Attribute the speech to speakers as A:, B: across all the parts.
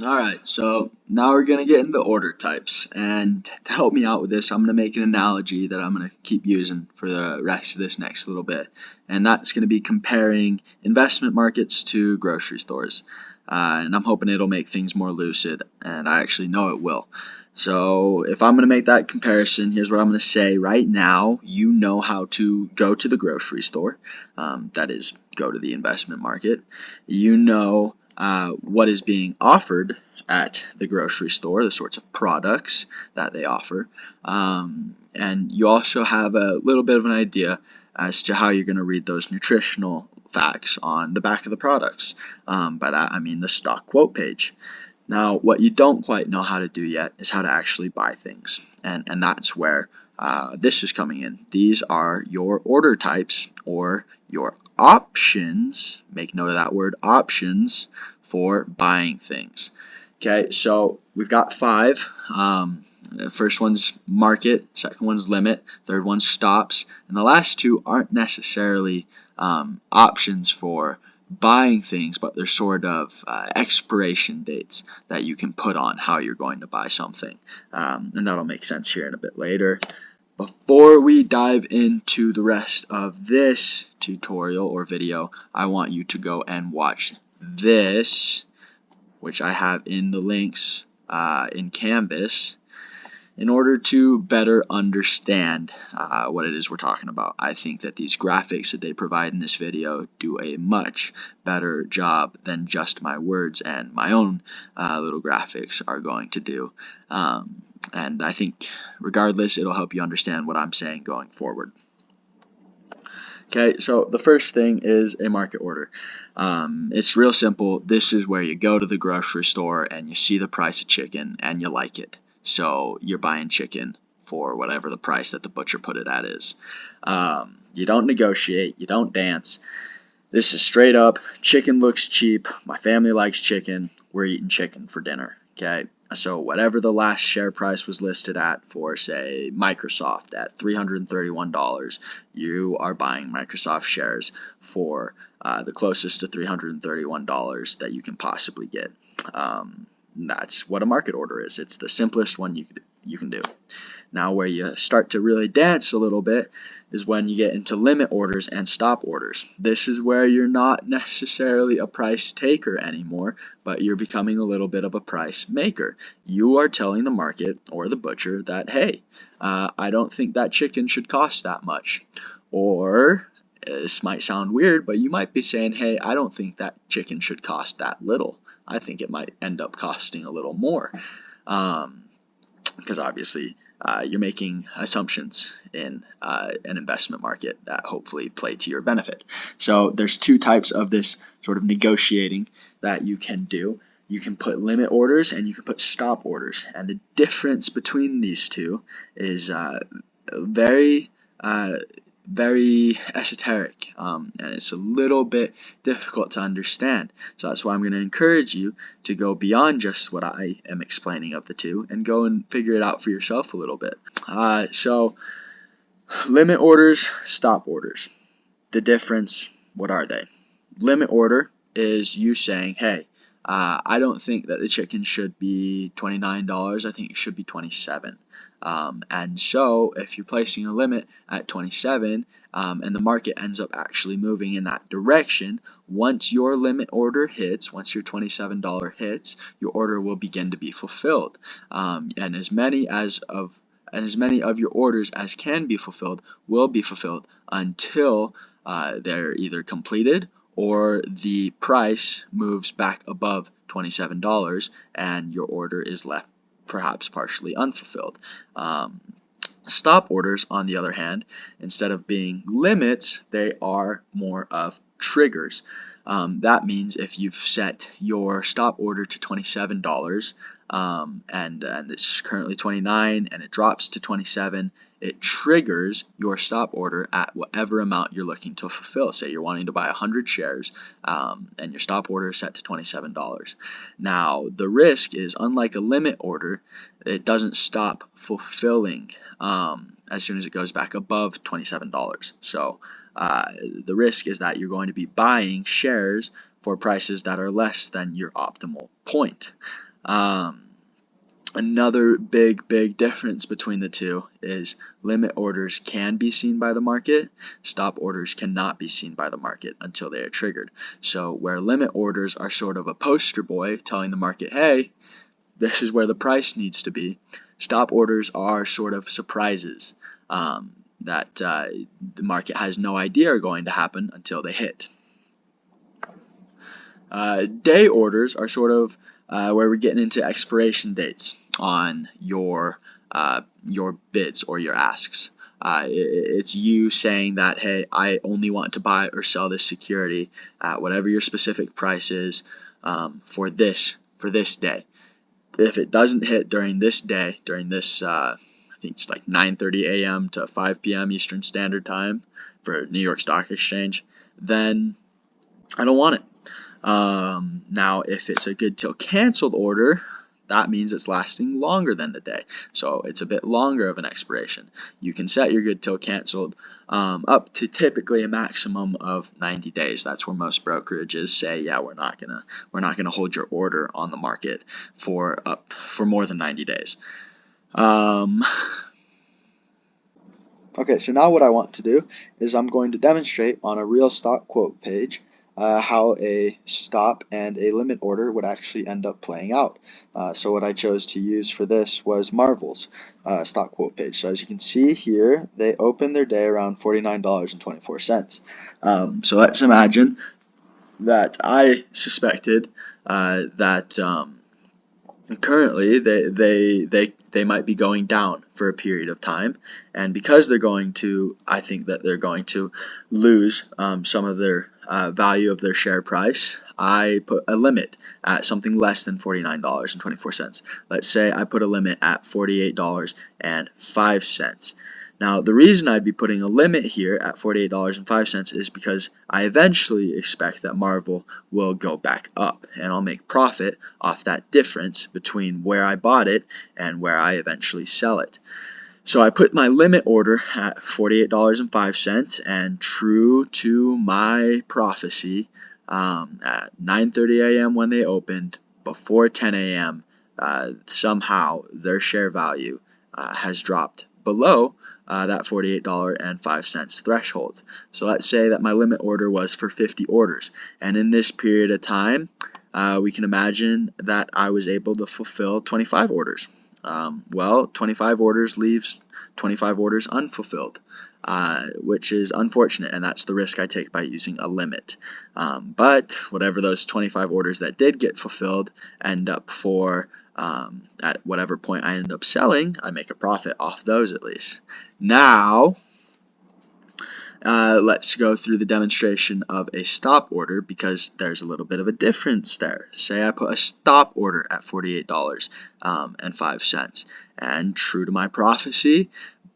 A: Alright, so now we're going to get into order types, and to help me out with this, I'm going to make an analogy that I'm going to keep using for the rest of this next little bit, and that's going to be comparing investment markets to grocery stores, and I'm hoping it'll make things more lucid, and I actually know it will. So if I'm going to make that comparison, here's what I'm going to say right now. You know how to go to the grocery store, that is, go to the investment market. You know what is being offered at the grocery store, the sorts of products that they offer, and you also have a little bit of an idea as to how you're going to read those nutritional facts on the back of the products. By that I mean the stock quote page. Now, what you don't quite know how to do yet is how to actually buy things, and that's where this is coming in. These are your order types, or your options. Make note of that word, options, for buying things. Okay, so we've got five. The first one's market, second one's limit, third one's stops, and the last two aren't necessarily options for buying things, but they're sort of expiration dates that you can put on how you're going to buy something, and that'll make sense here in a bit later. Before we dive into the rest of this tutorial or video, I want you to go and watch this, which I have in the links in Canvas, in order to better understand what it is we're talking about. I think that these graphics that they provide in this video do a much better job than just my words and my own little graphics are going to do. And I think regardless, it'll help you understand what I'm saying going forward. Okay, so the first thing is a market order. It's real simple. This is where you go to the grocery store and you see the price of chicken and you like it. So you're buying chicken for whatever the price that the butcher put it at is. You don't negotiate. You don't dance. This is straight up, chicken looks cheap. My family likes chicken. We're eating chicken for dinner. Okay, so whatever the last share price was listed at for, say, Microsoft at $331, you are buying Microsoft shares for the closest to $331 that you can possibly get. That's what a market order is. It's the simplest one you can do. Now, where you start to really dance a little bit is when you get into limit orders and stop orders. This is where you're not necessarily a price taker anymore, but you're becoming a little bit of a price maker. You are telling the market or the butcher that, hey, I don't think that chicken should cost that much. Or, this might sound weird, but you might be saying, hey, I don't think that chicken should cost that little. I think it might end up costing a little more. Because obviously you're making assumptions in an investment market that hopefully play to your benefit. So there's two types of this sort of negotiating that you can do. You can put limit orders and you can put stop orders, and the difference between these two is very esoteric, and it's a little bit difficult to understand. So that's why I'm going to encourage you to go beyond just what I am explaining of the two and go and figure it out for yourself a little bit. So limit orders, stop orders. The difference, what are they? Limit order is you saying, hey, I don't think that the chicken should be $29. I think it should be $27. And so if you're placing a limit at $27 and the market ends up actually moving in that direction, once your limit order hits, once your $27 hits, your order will begin to be fulfilled. And as many of your orders as can be fulfilled will be fulfilled until they're either completed or the price moves back above $27 and your order is left perhaps partially unfulfilled. Stop orders, on the other hand, instead of being limits, they are more of triggers. That means if you've set your stop order to $27 and it's currently $29 and it drops to $27, it triggers your stop order at whatever amount you're looking to fulfill. Say you're wanting to buy 100 shares and your stop order is set to $27. Now, the risk is, unlike a limit order, it doesn't stop fulfilling as soon as it goes back above $27. So the risk is that you're going to be buying shares for prices that are less than your optimal point. Another big difference between the two is limit orders can be seen by the market, stop orders cannot be seen by the market until they are triggered. So where limit orders are sort of a poster boy telling the market, hey, this is where the price needs to be, stop orders are sort of surprises that the market has no idea are going to happen until they hit. Day orders are sort of where we're getting into expiration dates on your bids or your asks. It's you saying that, hey, I only want to buy or sell this security at whatever your specific price is for this day. If it doesn't hit during this day, during this, I think it's like 9:30 a.m. to 5 p.m. Eastern Standard Time for New York Stock Exchange, then I don't want it. Now, if it's a good till canceled order, that means it's lasting longer than the day, so it's a bit longer of an expiration. You can set your good till canceled up to typically a maximum of 90 days. That's where most brokerages say, yeah, we're not gonna hold your order on the market for more than 90 days. Okay, so now what I want to do is I'm going to demonstrate on a real stock quote page how a stop and a limit order would actually end up playing out. So what I chose to use for this was Marvel's stock quote page. So as you can see here, they opened their day around $49.24. So let's imagine that I suspected that currently they might be going down for a period of time, and because I think that they're going to lose some of their value of their share price, I put a limit at something less than $49.24. Let's say I put a limit at $48.05. Now, the reason I'd be putting a limit here at $48.05 is because I eventually expect that Marvel will go back up, and I'll make profit off that difference between where I bought it and where I eventually sell it. So I put my limit order at $48.05, and true to my prophecy, at 9:30 a.m. when they opened, before 10 a.m., somehow their share value has dropped below that $48.05 threshold. So let's say that my limit order was for 50 orders, and in this period of time, we can imagine that I was able to fulfill 25 orders. Well, 25 orders leaves 25 orders unfulfilled, which is unfortunate, and that's the risk I take by using a limit. But whatever those 25 orders that did get fulfilled end up for, at whatever point I end up selling, I make a profit off those at least. Now, let's go through the demonstration of a stop order, because there's a little bit of a difference there. Say I put a stop order at $48.05, and true to my prophecy,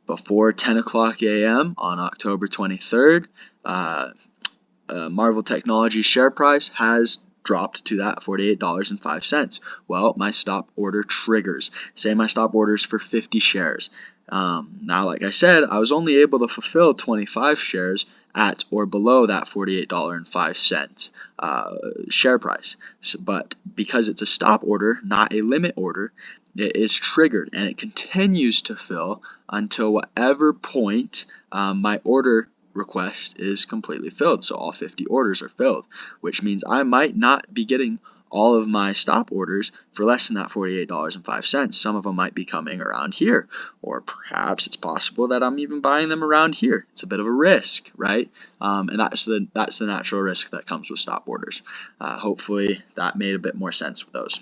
A: before 10 o'clock a.m. on October 23rd, Marvel Technologies share price has dropped to that $48.05. Well, my stop order triggers. Say my stop order is for 50 shares. Now, like I said, I was only able to fulfill 25 shares at or below that $48.05 share price. But because it's a stop order, not a limit order, it is triggered, and it continues to fill until whatever point my order request is completely filled. So all 50 orders are filled, which means I might not be getting all of my stop orders for less than that $48.05. Some of them might be coming around here, or perhaps it's possible that I'm even buying them around here. It's a bit of a risk, right? And that's the natural risk that comes with stop orders. Hopefully that made a bit more sense with those.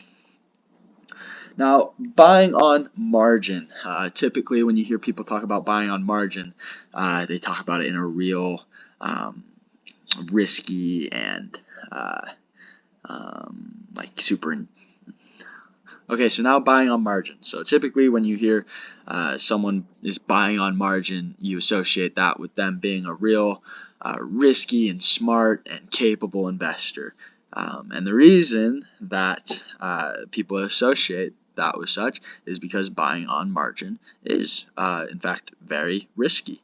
A: Now, buying on margin. Typically, when you hear people talk about buying on margin, they talk about it in a real risky and like super. Okay, so now buying on margin. So typically, when you hear someone is buying on margin, you associate that with them being a real risky and smart and capable investor. And the reason that people associate that with such is because buying on margin is, in fact, very risky.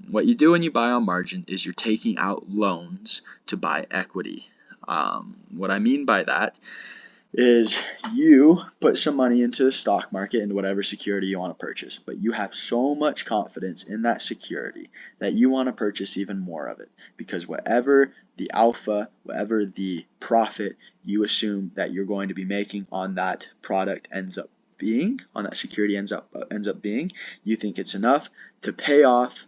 A: What you do when you buy on margin is you're taking out loans to buy equity. What I mean by that is you put some money into the stock market, into whatever security you want to purchase, but you have so much confidence in that security that you want to purchase even more of it, because whatever the alpha, whatever the profit you assume that you're going to be making on that product ends up being, on that security ends up being, you think it's enough to pay off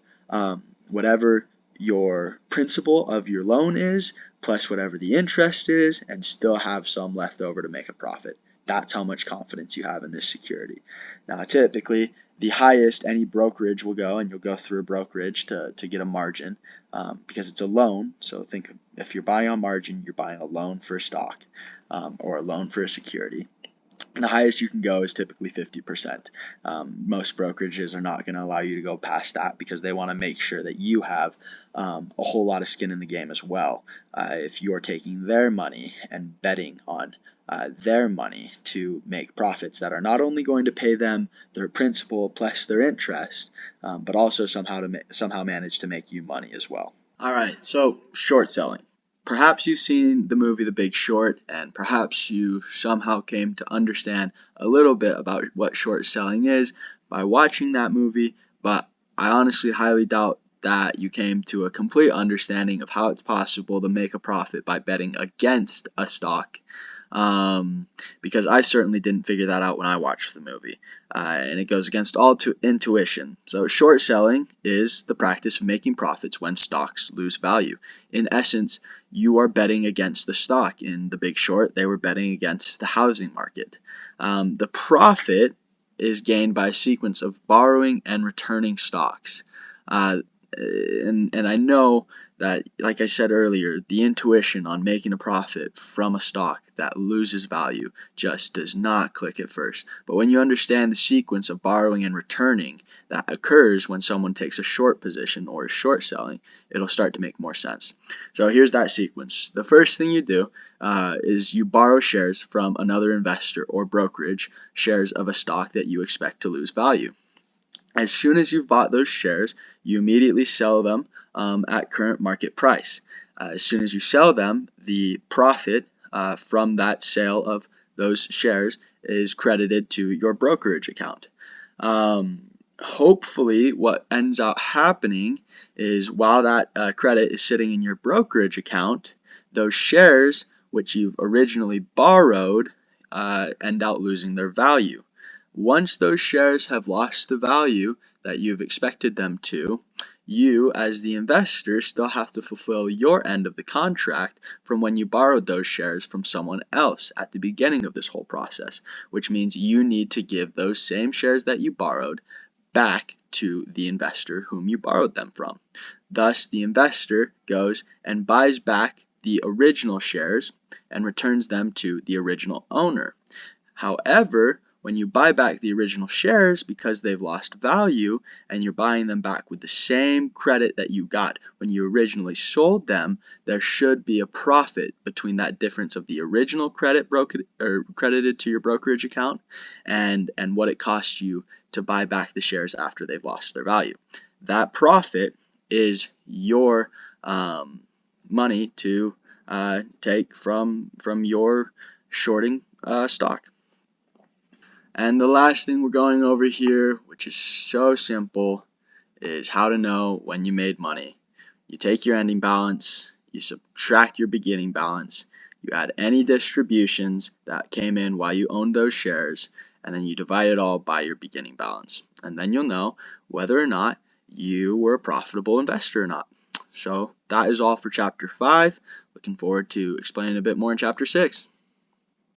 A: whatever your principal of your loan is, plus whatever the interest is, and still have some left over to make a profit. That's how much confidence you have in this security. Now, typically, the highest any brokerage will go, and you'll go through a brokerage to get a margin because it's a loan. So think if you're buying on margin, you're buying a loan for a stock or a loan for a security. And the highest you can go is typically 50%. Most brokerages are not going to allow you to go past that because they want to make sure that you have a whole lot of skin in the game as well. If you're taking their money and betting on their money to make profits that are not only going to pay them their principal plus their interest, but also somehow manage to make you money as well. All right, so short selling. Perhaps you've seen the movie The Big Short, and perhaps you somehow came to understand a little bit about what short selling is by watching that movie, but I honestly highly doubt that you came to a complete understanding of how it's possible to make a profit by betting against a stock. Because I certainly didn't figure that out when I watched the movie, and it goes against all intuition. So short selling is the practice of making profits when stocks lose value. In essence, you are betting against the stock. In The Big Short, they were betting against the housing market. The profit is gained by a sequence of borrowing and returning stocks. And I know that, like I said earlier, the intuition on making a profit from a stock that loses value just does not click at first. But when you understand the sequence of borrowing and returning that occurs when someone takes a short position or is short selling, it'll start to make more sense. So here's that sequence. The first thing you do is you borrow shares from another investor or brokerage, shares of a stock that you expect to lose value. As soon as you've bought those shares, you immediately sell them at current market price. As soon as you sell them, the profit from that sale of those shares is credited to your brokerage account. Hopefully, what ends up happening is while that credit is sitting in your brokerage account, those shares which you've originally borrowed end up losing their value. Once those shares have lost the value that you've expected them to, you, as the investor, still have to fulfill your end of the contract from when you borrowed those shares from someone else at the beginning of this whole process, which means you need to give those same shares that you borrowed back to the investor whom you borrowed them from. Thus, the investor goes and buys back the original shares and returns them to the original owner. However, when you buy back the original shares because they've lost value and you're buying them back with the same credit that you got when you originally sold them, there should be a profit between that difference of the original credit credited to your brokerage account and what it costs you to buy back the shares after they've lost their value. That profit is your money to take from your shorting stock. And the last thing we're going over here, which is so simple, is how to know when you made money. You take your ending balance, you subtract your beginning balance, you add any distributions that came in while you owned those shares, and then you divide it all by your beginning balance. And then you'll know whether or not you were a profitable investor or not. So that is all for Chapter 5. Looking forward to explaining a bit more in Chapter 6.